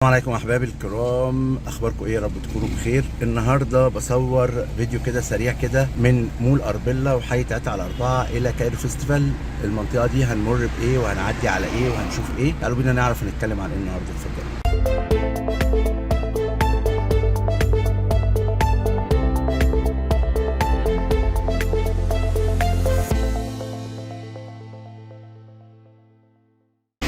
السلام عليكم احبابي الكرام، اخباركم ايه؟ يا رب تكونوا بخير. النهارده بصور فيديو كده سريع كده من مول اربيلا وحي 3 على 4 الى كايرو فيستيفال. المنطقه دي هنمر بايه وهنعدي على ايه وهنشوف ايه. تعالوا بينا نعرف نتكلم عن ايه النهارده. اتفضلوا.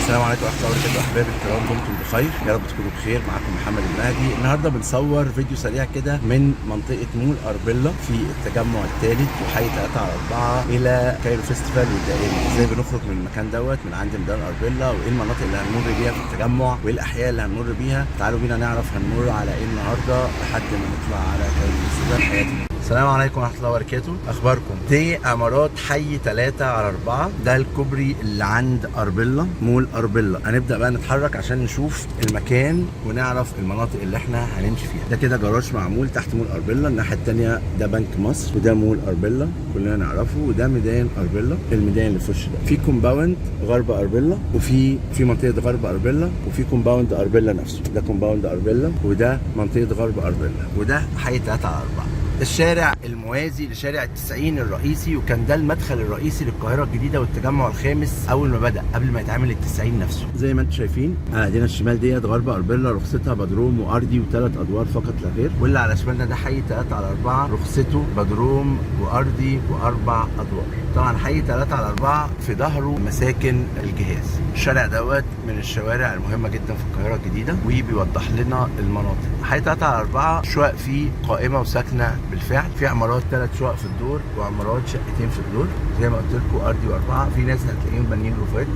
السلام عليكم ورحمه الله وبركاته احبابي الكرام، دمتم بخير، يا رب تكونوا بخير. معاكم محمد المهدي. النهارده بنصور فيديو سريع كده من منطقه مول اربيلا في التجمع الثالث وحي 3 على 4 الى كايرو فيستيفال والدائري. ازاي بنخرج من المكان دوت من عند ميدان اربيلا، وايه المناطق اللي هنمر بيها في التجمع، وايه الاحياء اللي هنمر بيها. تعالوا بينا نعرف هنمر على ايه النهارده لحد ما نطلع على كايرو فيستيفال. حياتي. السلام عليكم ورحمه الله وبركاته، اخباركم؟ دي عمارات حي 3 على 4. ده الكوبري اللي عند اربيلا، مول اربيلا. هنبدا بقى نتحرك عشان نشوف المكان ونعرف المناطق اللي احنا هنمشي فيها. ده كده جراج معمول تحت مول اربيلا. الناحيه الثانيه ده بنك مصر، وده مول اربيلا كلنا نعرفه، وده ميدان اربيلا. الميدان اللي في وش ده في كومباوند غرب اربيلا، وفي منطقه غرب اربيلا، وفي كومباوند اربيلا نفسه. ده كومباوند اربيلا، وده منطقه غرب اربيلا، وده حي 3 على 4. الشارع الموازي لشارع التسعين الرئيسي، وكان ده المدخل الرئيسي للقاهرة الجديدة والتجمع الخامس أول ما بدأ، قبل ما يتعمل التسعين نفسه. زي ما انتم شايفين على ايدينا الشمال ديت غرب أربيلا، رخصتها بدروم وأرضي وثلاث أدوار فقط لا غير. واللي على شمالنا ده حي 3 على 4، رخصته بدروم وأرضي وأربع أدوار. طبعا حي 3 على 4 في ظهره مساكن الجهاز. الشارع دوت من الشوارع المهمة جدا في القاهرة الجديدة، وبيوضح لنا المناطق. حي 3 على 4 شقق فيه قائمة وساكنة بالفعل. في عمارات 3 شقق في الدور، وعمارات شقتين في الدور زي ما قلت لكم، أرضي وأربعة. في ناس هتلاقيهم بانيين روفات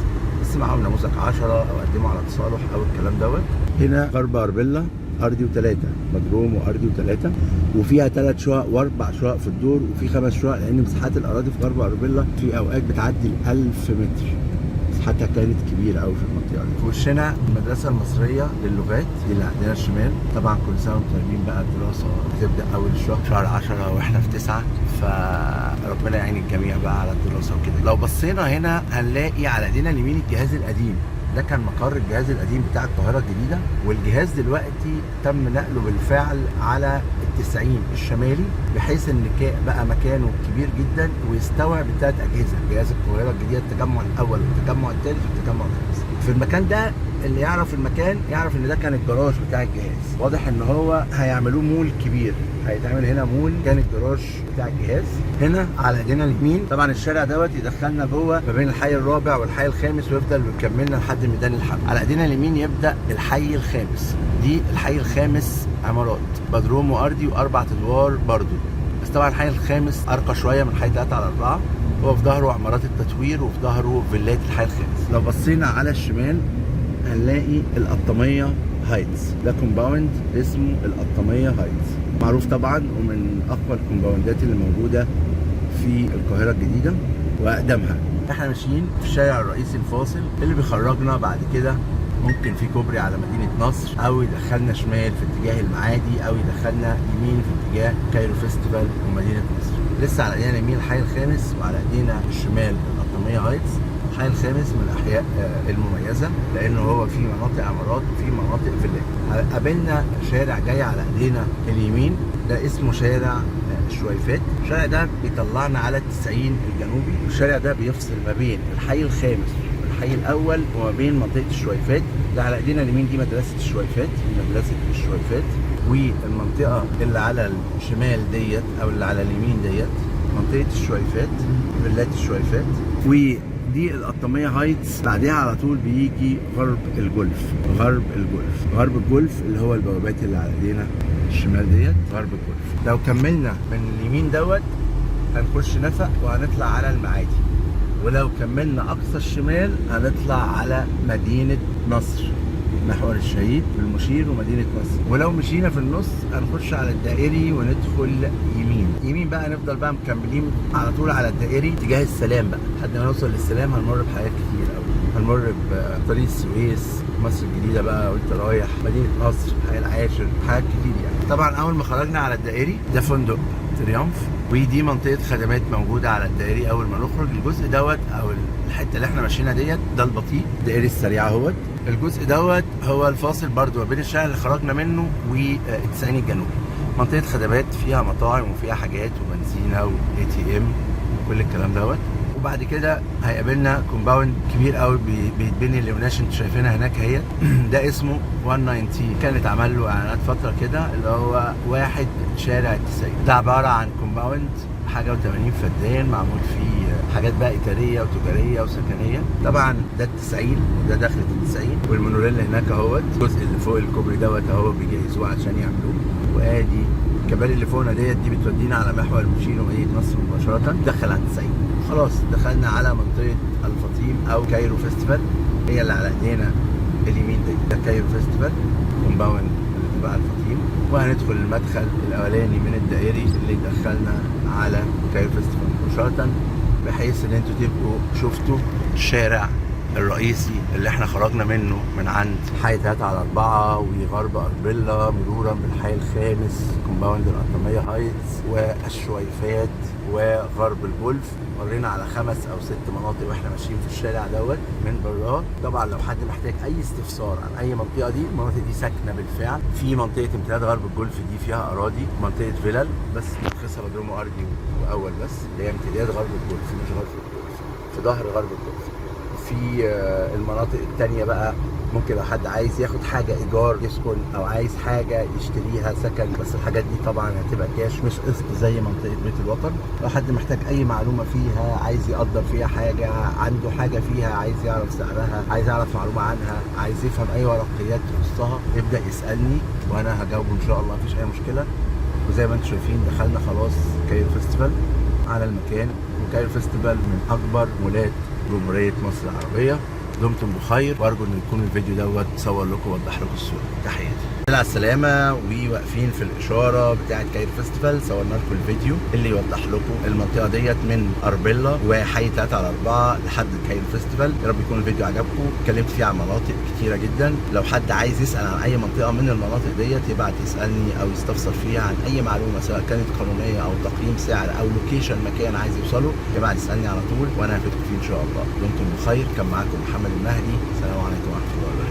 بس معاهم نموذج 10 أو قدموا على تصالح أو الكلام دوت. هنا غرب أربيلا أرضي وثلاثة، مدروم وأرضي وثلاثة، وفيها 3 شقق وأربع شقق في الدور، وفي 5 شقق، لأن مساحات الأراضي في غرب أربيلا في أوقات بتعدي 1000 متر. مساحتها كانت كبيرة أوي في المنطقة دي. في وشنا المدرسة المصرية للغات دي اللي عندنا الشمال. طبعا كل سنة وانتم طيبين. بقى الدراسة بتبدأ أول الشهر، شهر 10 وإحنا في 9، فربنا يعين الجميع بقى على الدراسة وكده. لو بصينا هنا هنلاقي على ايدينا اليمين الجهاز القديم. ده كان مقر الجهاز القديم بتاع القاهرة الجديدة، والجهاز دلوقتي تم نقله بالفعل على التسعين الشمالي، بحيث ان بقى مكانه كبير جدا ويستوعب ال3 أجهزة، جهاز القاهرة الجديدة التجمع الأول والتجمع الثالث والتجمع الخامس. في المكان ده اللي يعرف المكان يعرف ان ده كان الجراج بتاع الجهاز. واضح ان هو هيعملوه مول كبير، هيتعمل هنا مول. كان الجراج بتاع الجهاز هنا على ايدينا اليمين. طبعا الشارع دوت يدخلنا جوه ما بين الحي الرابع والحي الخامس، ويفضل يكملنا لحد ميدان الحمل. على ايدينا اليمين يبدا الحي الخامس. دي الحي الخامس عمارات بدروم وارضي واربع ادوار برضو، بس طبعا الحي الخامس ارقى شويه من حي 3 على 4. هو في ظهره عمارات التطوير وفي ظهره فيلات الحي الخامس. لو بصينا على الشمال هنلاقي القطامية هايتس. ده كومباوند اسمه القطامية هايتس، معروف طبعا ومن اقوى الكومباوندات اللي موجوده في القاهره الجديده واقدمها. احنا ماشيين في الشارع الرئيسي الفاصل اللي بيخرجنا بعد كده ممكن في كوبري على مدينه نصر، او يدخلنا شمال في اتجاه المعادي، او يدخلنا يمين في اتجاه كايرو فيستيفال ومدينه نصر. لسه على ايدينا اليمين الحي الخامس، وعلى ايدينا الشمال القطامية هايتس. الحي الخامس من الاحياء المميزه لانه هو في مناطق عمارات وفي مناطق فيلات. قابلنا شارع جاي على ايدينا اليمين، ده اسمه شارع الشويفات. الشارع ده بيطلعنا على التسعين الجنوبي، والشارع ده بيفصل ما بين الحي الخامس والحي الاول وما بين منطقه الشويفات. ده على ايدينا اليمين دي مدرسه الشويفات، مدرسه الشويفات. والمنطقه اللي على الشمال ديت او اللي على اليمين ديت منطقه الشويفات، فيلات الشويفات. دي القطامية هايتس. بعدها على طول بيجي غرب الجولف. غرب الجولف اللي هو البوابات اللي على ايدينا الشمال ديت غرب الجولف. لو كملنا من اليمين دوت هنخش نفق وهنطلع على المعادي، ولو كملنا اقصى الشمال هنطلع على مدينة نصر، محور الشهيد بالمشير ومدينة نصر. ولو مشينا في النص هنخش على الدائري وندخل يمين بقى، نفضل بقى مكملين على طول على الدائري اتجاه السلام بقى لحد ما نوصل للسلام. هنمر بحاجات كتير قوي، هنمر بطريق السويس، مصر الجديدة بقى وانت رايح، مدينة نصر، حي العاشر، حاجات كتير يعني. طبعا اول ما خرجنا على الدائري ده فندق تريومف، ودي منطقه خدمات موجوده على الدائري. اول ما نخرج الجزء دوت او الحته اللي احنا ماشيينها ديت ده البطيء، الدائري السريع اهوت. الجزء دوت هو الفاصل برضو ما بين الشارع اللي خرجنا منه والتسعين الجنوبي. منطقه خدمات فيها مطاعم وفيها حاجات وبنزينه واي تي ام وكل الكلام دوت. وبعد كده هيقابلنا كومباوند كبير قوي بيتبني الليوناش انتوا شايفينها هناك اهي. ده اسمه 190، كان اتعمل له اعلانات فتره كده اللي هو واحد شارع 90. ده عباره عن كومباوند حاجه و80 فدان، معمول فيه حاجات بقى اثريه وتجاريه وسكنيه. طبعا ده ال90 وده دخلة ال90، والمونوريل هناك اهوت. الجزء اللي فوق الكوبري دوت اهو بيجهزوه عشان يعملوه. وادي الكباري اللي فوقنا دي بتودينا على محور المشير ومدينه نصر مباشره. دخل على 90. خلاص دخلنا على منطقه الفطيم او كايرو فيستيفال، هي اللي على ايدينا اليمين دي. ده كايرو فيستيفال كومباوند اللي تبع الفطيم، وهندخل المدخل الاولاني من الدائري اللي يدخلنا على كايرو فيستيفال مباشره، بحيث ان انتوا تبقوا شفتوا الشارع الرئيسي اللي احنا خرجنا منه من عند حي 3 على 4 وغرب أربيلا مرورا بالحي الخامس، كومباوند القطامية هايتس والشويفات وغرب الجولف. مرينا على 5 أو 6 مناطق واحنا ماشيين في الشارع دوت من براه. طبعا لو حد محتاج اي استفسار عن اي منطقه دي، المناطق دي ساكنه بالفعل. في منطقه امتداد غرب الجولف دي فيها اراضي، منطقه فيلل بس متخصصه بدروم ارضي واول بس، اللي هي امتداد غرب الجولف مش غرب الجولف، في ظهر غرب الجولف. في المناطق التانية بقى ممكن لو حد عايز ياخد حاجة إيجار يسكن، أو عايز حاجة يشتريها سكن، بس الحاجات دي طبعا هتبقى كاش مش قسط زي منطقة بيت الوطن. لو حد محتاج أي معلومة فيها، عايز يقدر فيها حاجة، عنده حاجة فيها عايز يعرف سعرها، عايز يعرف معلومة عنها، عايز يفهم أي ورقيات تخصها، يبدأ يسألني وأنا هجاوبه إن شاء الله، مفيش أي مشكلة. وزي ما انتم شايفين دخلنا خلاص كايرو فيستيفال على المكان. وكايرو فيستيفال من أكبر مولات جمهورية مصر العربية. دمتم بخير، وارجو ان يكون الفيديو دوت صور لكم ووضح لكم الصوره. تحياتي على السلامه. وواقفين في الاشاره بتاعه كايرو فيستيفال صورنا لكم الفيديو اللي يوضح لكم المنطقه ديت من اربيلا وحي 3 على 4 لحد كايرو فيستيفال. يا رب يكون الفيديو عجبكم. اتكلمت فيه عن مناطق كتيره جدا. لو حد عايز يسال عن اي منطقه من المناطق ديت يبعت يسالني او يستفسر فيها عن اي معلومه، سواء كانت قانونيه او تقييم سعر او لوكيشن مكان عايز يوصله، يبعت يسالني على طول وانا هفيدكم فيه ان شاء الله. دمتم بخير. كان معاكم محمد المهدي. السلام عليكم ورحمه الله وبركاته.